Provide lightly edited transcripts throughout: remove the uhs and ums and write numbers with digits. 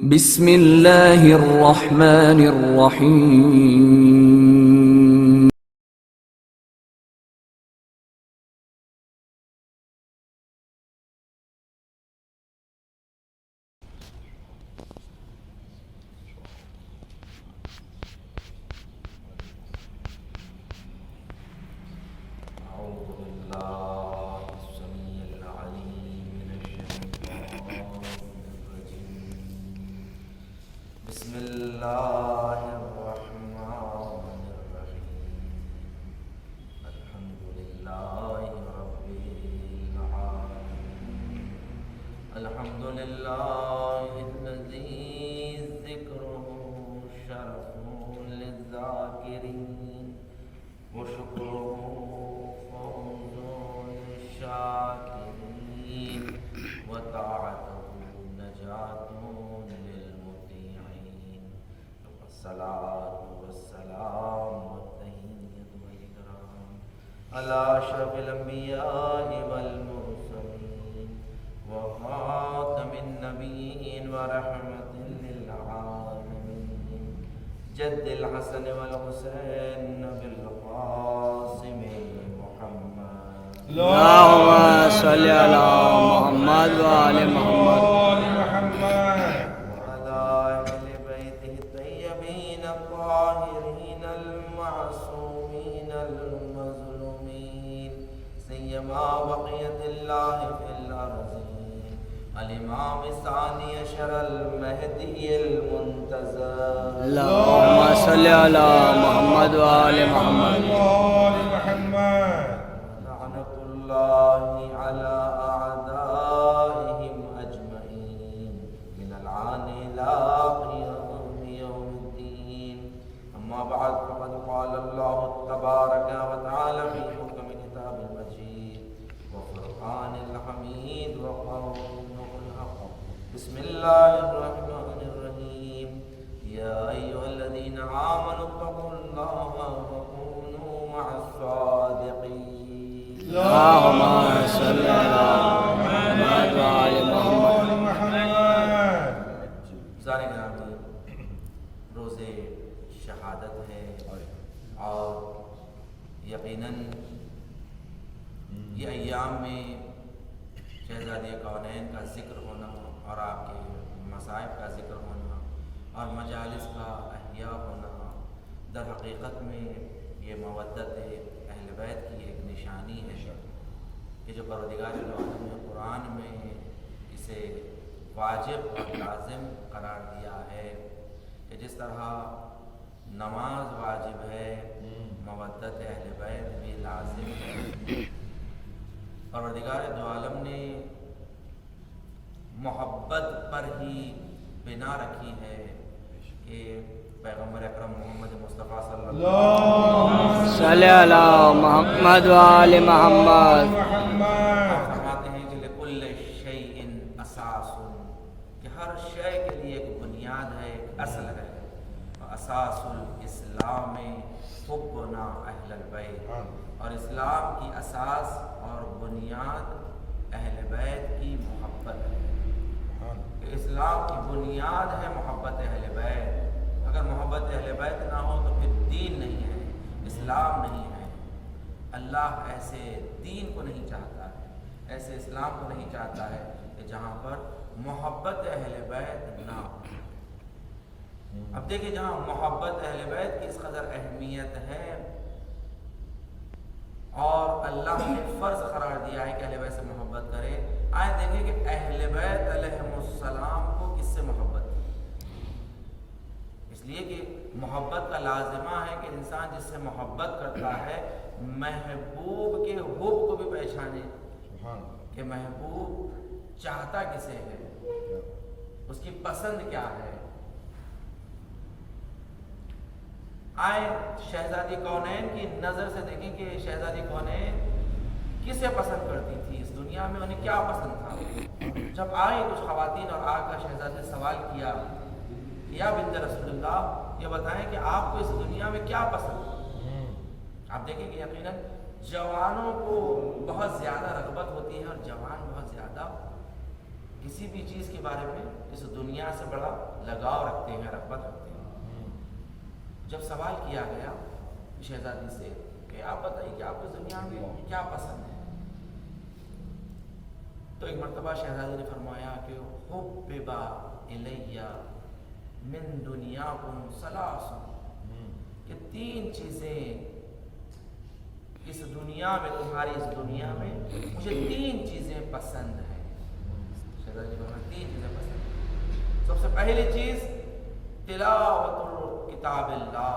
بسم اللہ الرحمن الرحیم. بسم اللہ الرحمن الرحیم. الحمد للہ رب العالمین. الحمد للہ الذی ذکرہ شرف للذاکرین وشکرہ فوز للشاکرین وطاعتہ نجات الصلاة والسلام والتحية والإكرام على أشرف الأنبياء والمرسلين وخاتم النبيين ورحمة للعالمين جد الحسن والحسين بالقاسم محمد. اللهم صل على محمد وآل محمد. بقية الله في الأرض الإمام الثاني عشر المهدي المنتظر. اللهم صل على محمد وآل محمد. لعنة الله على أعدائهم أجمعين من الآن إلى قيام يوم الدين. أما بعد فقد قال الله تبارك وتعالى في محكم كتاب المجيد وفرقان الحميد وقوله الحق. بسم الله الرحمن الرحيم. يا أيها الذين آمنوا اتقوا الله وكونوا مع الصادقين. اللهم صل على محمد وآل محمد. سارے گرامی، روز شہادت ہے اور یقیناً یہ ایام میں شہزادی کونین کا ذکر ہونا اور آپ کے مصائب کا ذکر ہونا اور مجالس کا احیاء ہونا در حقیقت میں یہ مودت اہل بیت کی ایک نشانی ہے کہ جو پروردگار عالم نے قرآن میں اسے واجب اور لازم قرار دیا ہے کہ جس طرح نماز واجب ہے مودت اہل بیت بھی لازم ہے. پروردگار دو عالم نے محبت پر ہی بنا رکھی ہے کہ پیغمبر اکرم محمد مصطفیٰ صلی اللہ صلی علی محمد وآل محمد. فرماتے ہیں کہ لکل شیء اساس، کہ ہر شے کے لیے ایک بنیاد ہے، ایک اصل ہے. اساس الاسلام حبنا اہل البیت، اور اسلام کی اساس اور بنیاد اہل بیت کی محبت ہے. اسلام کی بنیاد ہے محبت اہل بیت. اگر محبت اہل بیت نہ ہو تو پھر دین نہیں ہے، اسلام نہیں ہے. اللہ ایسے دین کو نہیں چاہتا ہے، ایسے اسلام کو نہیں چاہتا ہے کہ جہاں پر محبت اہل بیت نہ ہو. اب دیکھیں جہاں محبت اہل بیت کی اس قدر اہمیت ہے اور اللہ نے فرض قرار دیا ہے کہ اہل بیت سے محبت کرے. آئے دیکھیں کہ اہل بیت علیہم السلام کو کس سے محبت تھی. اس لیے کہ محبت کا لازمہ ہے کہ انسان جس سے محبت کرتا ہے محبوب کے حب کو بھی پہچانے کہ محبوب چاہتا کسے ہے، اس کی پسند کیا ہے. آئے شہزادی کونین کی نظر سے دیکھیں کہ شہزادی کونین کسے پسند کرتی تھی اس دنیا میں، انہیں کیا پسند تھا. جب آئے کچھ خواتین اور آ کر شہزادی نے سوال کیا یا بنت رسول اللہ یہ بتائیں کہ آپ کو اس دنیا میں کیا پسند ہے. آپ دیکھیں کہ یقیناً جوانوں کو بہت زیادہ رغبت ہوتی ہے اور جوان بہت زیادہ کسی بھی چیز کے بارے میں اس دنیا سے بڑا لگاؤ رکھتے ہیں، رغبت رکھتے ہیں۔ جب سوال کیا گیا شہزادی سے کہ آپ بتائیے کہ آپ کو دنیا میں کیا پسند ہے، تو ایک مرتبہ شہزادی نے فرمایا کہ حببا الیہ من دنیاکم ثلاث، کہ 3 چیزیں اس دنیا میں، تمہاری اس دنیا میں مجھے 3 چیزیں پسند ہیں۔ شہزادی کو 3 چیزیں پسند ہیں۔ سب سے پہلی چیز تلاوت کتاب اللہ،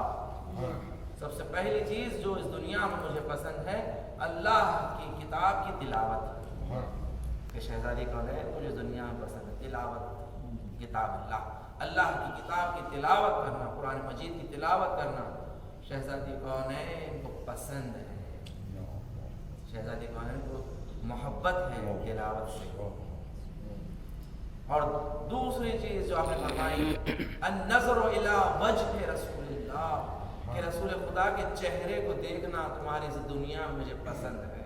سب سے پہلی چیز جو اس دنیا میں مجھے پسند ہے اللہ کی کتاب کی تلاوت، کہ شہزادی کون ہے، مجھے دنیا میں پسند ہے تلاوت کتاب اللہ، اللہ کی کتاب کی تلاوت کرنا، قرآن مجید کی تلاوت کرنا شہزادی کون ہے، ان کو پسند ہے، شہزادی کون ہے، ان کو محبت ہے تلاوت سے۔ اور دوسری چیز جو آپ نے فرمائی النظر الی وجہ رسول اللہ، کہ رسول خدا کے چہرے کو دیکھنا تمہاری اس دنیا میں مجھے پسند ہے۔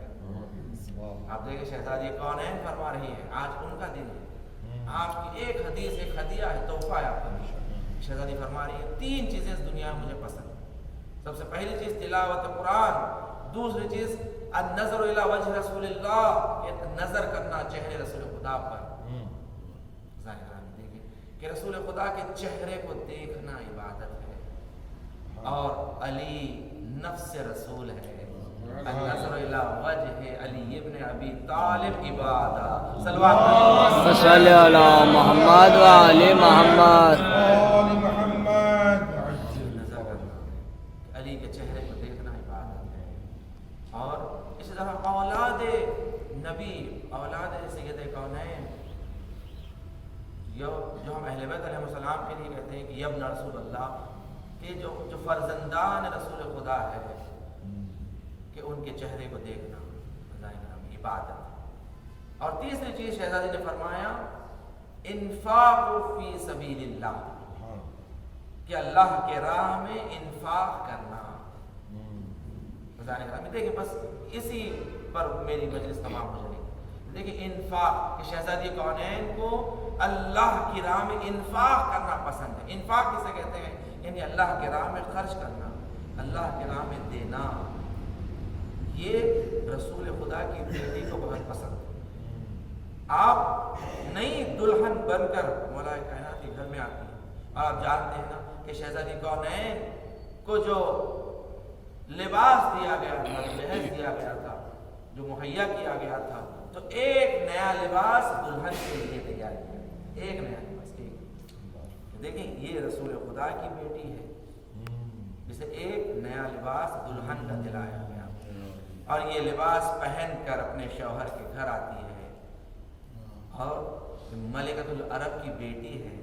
آپ دیکھیں شہزادی کون ہے فرما رہی ہے، آج ان کا دن ہے، آپ کی ایک حدیث، ایک ہدیہ ہے، تحفہ ہے آپ کا۔ شہزادی فرما رہی ہے 3 چیزیں اس دنیا میں مجھے پسند ہیں۔ سب سے پہلی چیز تلاوت قرآن، دوسری چیز النظر الی وجہ رسول اللہ، کہ نظر کرنا چہرے رسول خدا پر، کہ رسول خدا کے چہرے کو دیکھنا عبادت ہے، اور علی نفس رسول ہے، النظر الی وجہ علی ابن ابی طالب عبادہ، صلوات صلی اللہ محمد و علی محمد۔ علی کے چہرے کو دیکھنا عبادت ہے۔ اور اسی طرح اولاد نبی، اولاد سید کونین، جو ہم اہل بیت علیہ السلام کے لیے کہتے ہیں کہ ابن رسول اللہ، کہ جو فرزندان رسول خدا ہے، کہ ان کے چہرے کو دیکھنا عبادت۔ اور تیسری چیز شہزادی نے فرمایا انفاق فی سبیل اللہ، کہ اللہ کے راہ میں انفاق کرنا۔ دیکھیں بس اسی پر میری مجلس تمام ہو جائے گی۔ دیکھیں انفاق، کہ شہزادی کونین کو اللہ کی راہ میں انفاق کرنا پسند ہے۔ انفاق کسے کہتے ہیں؟ یعنی اللہ کے راہ میں خرچ کرنا، اللہ کے راہ میں دینا۔ یہ رسول خدا کی بیٹی کو بہت پسند ہے۔ آپ نئی دلہن بن کر مولا کائنات کے گھر میں آتی ہیں، اور آپ جانتے ہیں نا کہ شہزادی کونین کو جو لباس دیا گیا تھا، جہیز دیا گیا تھا، جو مہیا کیا گیا تھا، تو ایک نیا لباس دلہن کے لیے تیار کیا، ایک نیا لباس، ایک۔ دیکھیں یہ رسول خدا کی بیٹی ہے جسے ایک نیا لباس دلہن کا دلایا گیا، اور یہ لباس پہن کر اپنے شوہر کے گھر آتی ہے، اور ملکۃ العرب کی بیٹی ہے،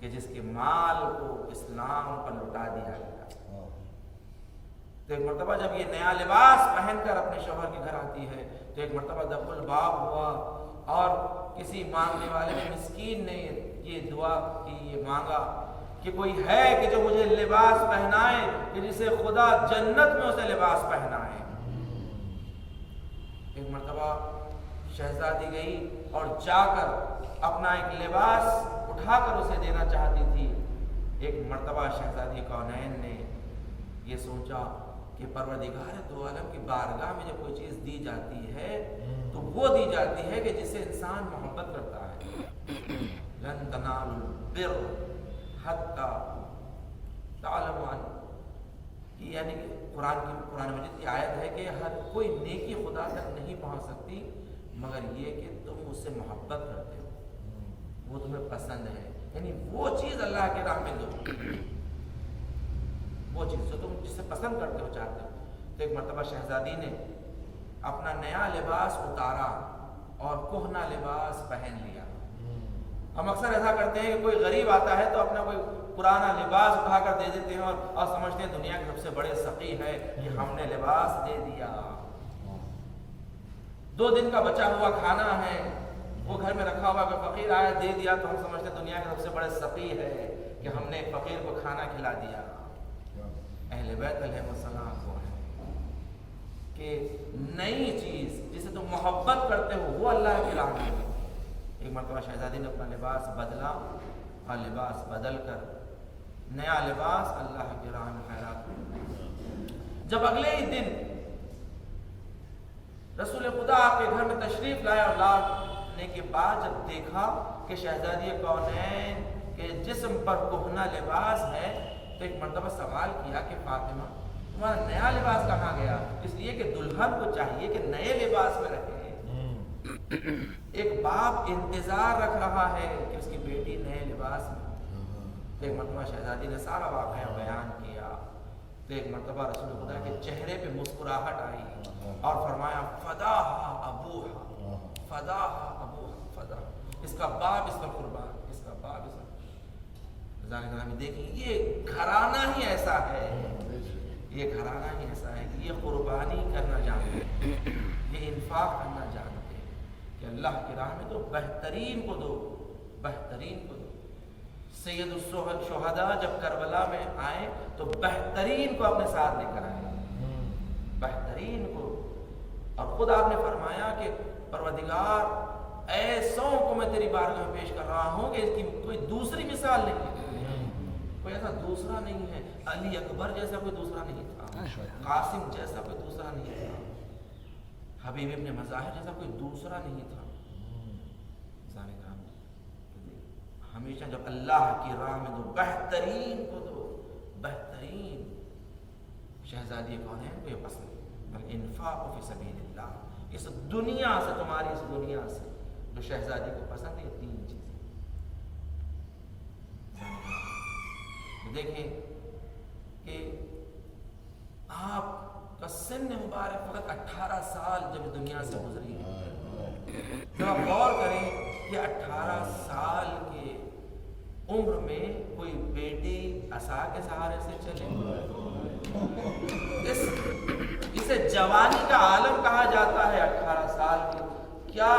کہ جس کے مال کو اسلام پر لٹا دیا گیا۔ تو ایک مرتبہ جب یہ نیا لباس پہن کر اپنے شوہر کے گھر آتی ہے، تو ایک مرتبہ دب الباب ہوا، اور کسی مانگنے والے مسکین نے یہ دعا کی، یہ مانگا کہ کوئی ہے کہ جو مجھے لباس پہنائے، کہ جسے خدا جنت میں اسے لباس پہنائے۔ ایک مرتبہ شہزادی گئی اور جا کر اپنا ایک لباس اٹھا کر اسے دینا چاہتی تھی۔ ایک مرتبہ شہزادی کونین نے یہ سوچا کہ پروردگار دو عالم کی بارگاہ میں جب کوئی چیز دی جاتی ہے تو وہ دی جاتی ہے کہ جسے انسان محبت کرتا ہے۔ لن تنالوا البر حتی تعلموا، یعنی کہ قرآن مجید کی آیت ہے کہ ہر کوئی نیکی خدا تک نہیں پہنچ سکتی مگر یہ کہ تم اس سے محبت کرتے ہو، وہ تمہیں پسند ہے، یعنی وہ چیز اللہ کے راہ میں دو، وہ چیز جو تم جسے پسند کرتے ہو، چاہتے ہو۔ تو ایک مرتبہ شہزادی نے اپنا نیا لباس اتارا اور کہنا لباس پہن لیا۔ ہم اکثر ایسا کرتے ہیں کہ کوئی غریب آتا ہے تو اپنا کوئی پرانا لباس اٹھا کر دے دیتے ہیں اور سمجھتے ہیں دنیا کے سب سے بڑے سخی ہے کہ ہم نے لباس دے دیا۔ 2 دن کا بچا ہوا کھانا ہے، وہ گھر میں رکھا ہوا، کوئی فقیر آیا دے دیا تو ہم سمجھتے ہیں دنیا کے سب سے بڑے سخی ہے کہ ہم نے فقیر کو کھانا کھلا دیا۔ اہل بیت علیہ السلام کو ہے کہ نئی چیز جسے تم محبت کرتے ہو وہ اللہ کی راہ میں، ایک مرتبہ شہزادی نے اپنا لباس بدلا اور لباس بدل کر نیا لباس اللہ کی راہ میں خیرات کیا۔ جب اگلے ہی دن رسول خدا آپ کے گھر میں تشریف لایا اور لانے کے بعد جب دیکھا کہ شہزادی کونین کے جسم پر کہنا لباس ہے تو ایک مرتبہ سوال کیا کہ فاطمہ تمہارا نیا لباس کہاں گیا؟ اس لیے کہ دلہن کو چاہیے کہ نئے لباس میں رہے۔ ایک باپ انتظار رکھ رہا ہے کہ اس کی بیٹی نئے لباس میں۔ تو ایک مرتبہ شہزادی نے سارا واقعہ بیان کیا تو ایک مرتبہ رسول خدا کے چہرے پہ مسکراہٹ آئی اور فرمایا فداہا ابوہا فداہا ابوہا فدا، اس کا باپ اس پر قربان، اس کا باپ اس پر ظاہر دیکھیں یہ گھرانہ ہی ایسا ہے، یہ گھرانہ ہی ایسا ہے کہ یہ قربانی کرنا جانتے ہیں، یہ انفاق کرنا جانتے ہیں کہ اللہ کی راہ میں تو بہترین کو دو، بہترین کو دو۔ سید الشہداء جب کربلا میں آئے تو بہترین کو اپنے ساتھ لے کر آئے، بہترین کو، اور خود آپ نے فرمایا کہ پروردگار ایسوں کو میں تیری بارگاہ میں پیش کر رہا ہوں کہ اس کی کوئی دوسری مثال نہیں ہے، کوئی ایسا دوسرا نہیں ہے، علی اکبر جیسا کوئی دوسرا نہیں تھا، قاسم جیسا کوئی دوسرا نہیں تھا، حبیب ابن مظاہر جیسا کوئی دوسرا نہیں تھا۔ ہمیشہ جب اللہ کی راہ میں دو بہترین کو دو، بہترین۔ شہزادی کونین کو یہ پسند بل انفاق فی سبیل اللہ، اس دنیا سے، تمہاری اس دنیا سے جو شہزادی کو پسند ہے، یہ تین چیزیں دیکھیں کہ آپ کا سن مبارک فقط 18 سال جب دنیا سے گزری ہے، جب آپ غور کریں کہ 18 سال کے عمر میں کوئی بیٹی عصا کے سہارے سے چلے، اسے جوانی کا عالم کہا جاتا ہے 18 سال کی۔ کیا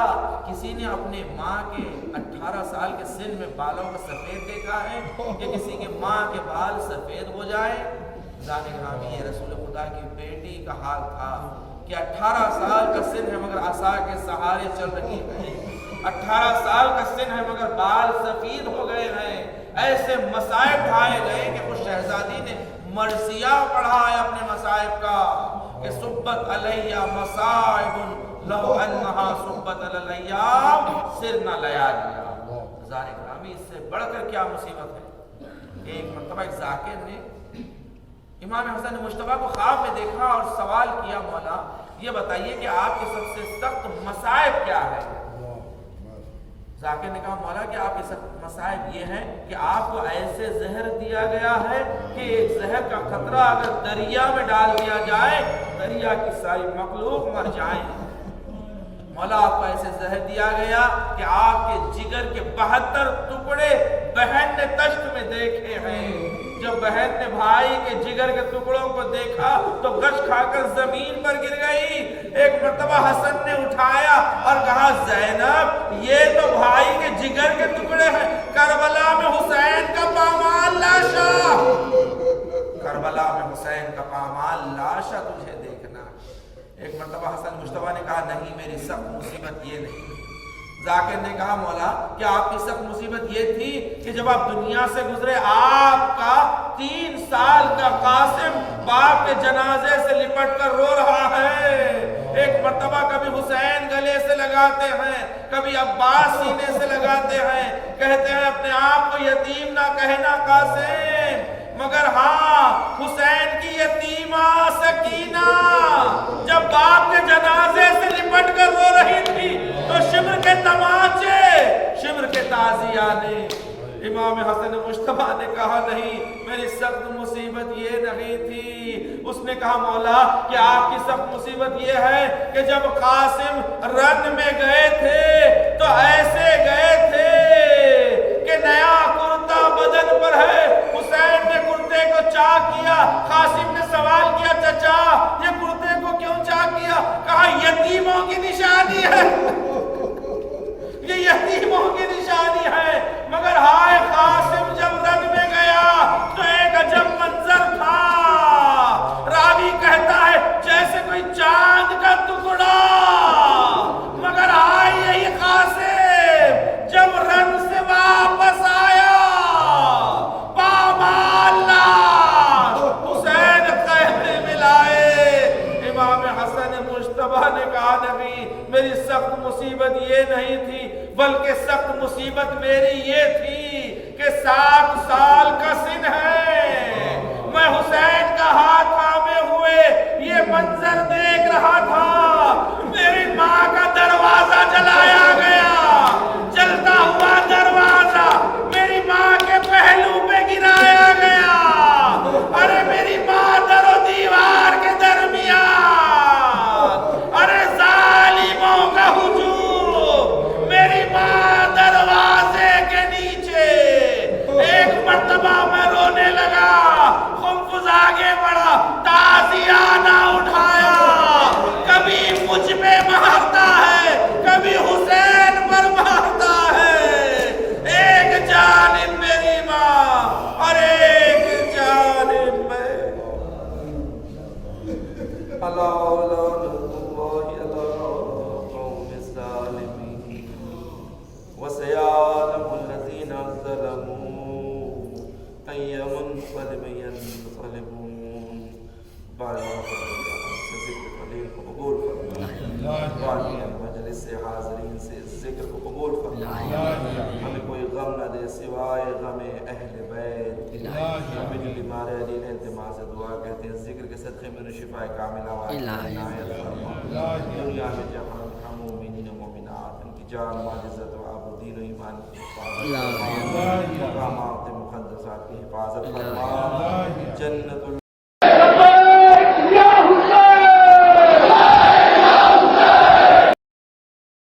کسی نے اپنے ماں کے 18 سال کے سن میں بالوں کا سفید دیکھا ہے کہ کسی کے ماں کے بال سفید ہو جائے؟ ذات گرامی یہ رسول خدا کی بیٹی کا حال تھا کہ 18 سال کا سن ہے مگر عصا کے سہارے چل رہی ہے، 18 سال کا سن ہے مگر بال سفید ہو گئے ہیں، ایسے مصائب ڈھائے گئے کہ اس شہزادی نے مرثیہ پڑھا ہے اپنے مصائب کا کہ صبت علیہ مصائب لو انہا صبت علیہ سرنا لیالیا۔ ذات گرامی اس سے بڑھ کر کیا مصیبت ہے۔ ایک مرتبہ ایک ذاکر نے امام حسن مجتبیٰ کو خواب میں دیکھا اور سوال کیا مولا یہ بتائیے کہ آپ کے سب سے سخت مصائب کیا ہے؟ ذاکر نے کہا مولا کہ آپ کے سخت مصائب یہ ہیں کہ آپ کو ایسے زہر دیا گیا ہے کہ ایک زہر کا خطرہ اگر دریا میں ڈال دیا جائے دریا کی ساری مخلوق مر جائیں۔ مولا آپ کو ایسے زہر دیا گیا کہ آپ کے جگر کے 72 ٹکڑے بہن نے تشت میں دیکھے ہیں۔ جب بہن نے بھائی کے جگر کے ٹکڑوں کو دیکھا تو گش کھا کر زمین پر گر گئی۔ ایک مرتبہ حسن نے اٹھایا اور کہا زینب یہ تو بھائی کے جگر کے ٹکڑے ہیں، کربلا میں حسین کا پامال لاشا، کربلا میں حسین کا پامال لاشا تجھے دیکھنا۔ ایک مرتبہ حسن مجتبیٰ نے کہا نہیں میری سخت مصیبت یہ نہیں۔ ذاکر نے کہا مولا کہ آپ کی سخت مصیبت یہ تھی کہ جب آپ دنیا سے گزرے آپ کا 3 سال کا قاسم باپ کے جنازے سے لپٹ کر رو رہا ہے۔ ایک مرتبہ کبھی حسین گلے سے لگاتے ہیں، کبھی عباس سینے سے لگاتے ہیں، کہتے ہیں اپنے آپ کو یتیم نہ کہنا قاسم، مگر ہاں حسین کی یتیمہ سکینہ جب باپ کے جنازے سے لپٹ کر رو رہی تھی تو شمر کے تماچے، شمر کے تازیہ نے امام حسن مجتبیٰ نے کہا نہیں میری سخت مصیبت یہ نہیں تھی۔ اس نے کہا مولا کہ آپ کی سخت مصیبت یہ ہے کہ جب قاسم رن میں گئے تھے تو ایسے گئے تھے کہ نیا کرتا بدن پر ہے، حسین نے کرتے کو چاک کیا۔ قاسم نے سوال کیا چچا یہ کرتے کو کیوں چاک کیا؟ کہا یتیموں کی نشانی ہے، یہ یتیموں کی نشانی ہے۔ مگر ہائے قاسم جب رن میں گیا تو ایک عجب منظر تھا، راوی کہتا ہے جیسے کوئی چاند کا ٹکڑا، مگر ہائے یہی قاسم نے کہا نبی میری سخت مصیبت یہ نہیں تھی بلکہ سخت مصیبت میری یہ تھی کہ 7 سال کا سن ہے، میں حسین کا ہاتھ تھامے ہوئے یہ منظر دیکھ رہا تھا، میری ماں کا دروازہ جلایا گیا، جلتا ہوا دروازہ میری ماں کے پہلو پہ گرایا گیا، ارے میری ماں در و دیوار کے درمیان، ارے ظالموں کا ہجوم، میری ماں دروازے کے نیچے، ایک مرتبہ میں رونے لگا، خنفذ آگے بڑھا، تازیانہ اٹھایا، کبھی مجھ پہ مارتا ہے کبھی حسین پر مارتا ہے، ایک جانب میری ماں اور ایک جانب میں، وَسَيَعْلَمُ الَّذِينَ ظَلَمُوا أَيَّ مُنقَلِبٍ يَنقَلِبُونَ۔ بعد سے ذکر قلیل کو قبول فرمائے، مجلس سے حاضرین سے ذکر کو قبول فرمائے، ہمیں کوئی غم نہ دے سوائے غم اہل بیت، ہمیں جو بیمار علی التماع سے دعا کہتے ہیں، ذکر کے صدقے میں شفا کاملہ عنایت فرما، دنیا میں جہاں ہم مومنین و مومنات ان کی جان مال عزت و آب و دین و ایمان کی حفاظت فرما، مقامات مقدسات کی حفاظت فرما، جنت